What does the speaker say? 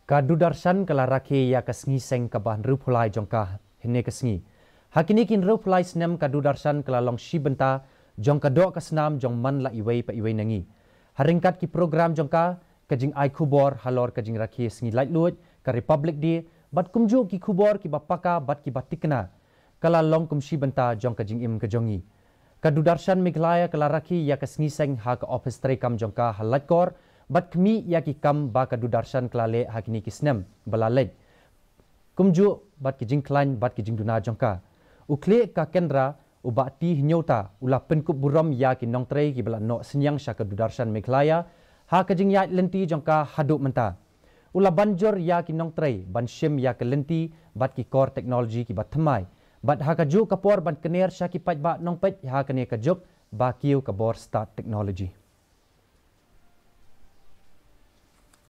Kadu darshan kala rakhe ya kasngi seng kaban rupulai jongka hene kasngi. Hakini kin rupulai snem kadu darshan kala long shibenta jongka do kasnam jong man la iwei pa iwei nangi. Haringkat ki program jongka kajing ai kubor halor kajing rakhe sngi light luot ka Republic Day bat kumju ki kubor ki bapaka bat ki batikna kala long kum shibenta jong kajing im kajongi. Kadu darshan Meghalaya kala rakhe ya kasngi seng ha ka office trekam jongka halat kor bat kami ya ki kam ba kadu darshan klale hakini kisnem balalej kumju bat ki jingklan bat ki jingduna jongka ukle ka kendra ubati hinyota ula penkup buram ya ki nongtrei ki bala no senyang sya kadu darshan Meghalaya ha ka jing ya lenti jongka haduk menta ula banjor ya ki nongtrei ban shim ya ke lenti bat ki core teknologi ki bat thamai bat ha ka ju kapor ban kener sya ki paj ba nongpej ha kane ka juk ba kiu ka bor start technology.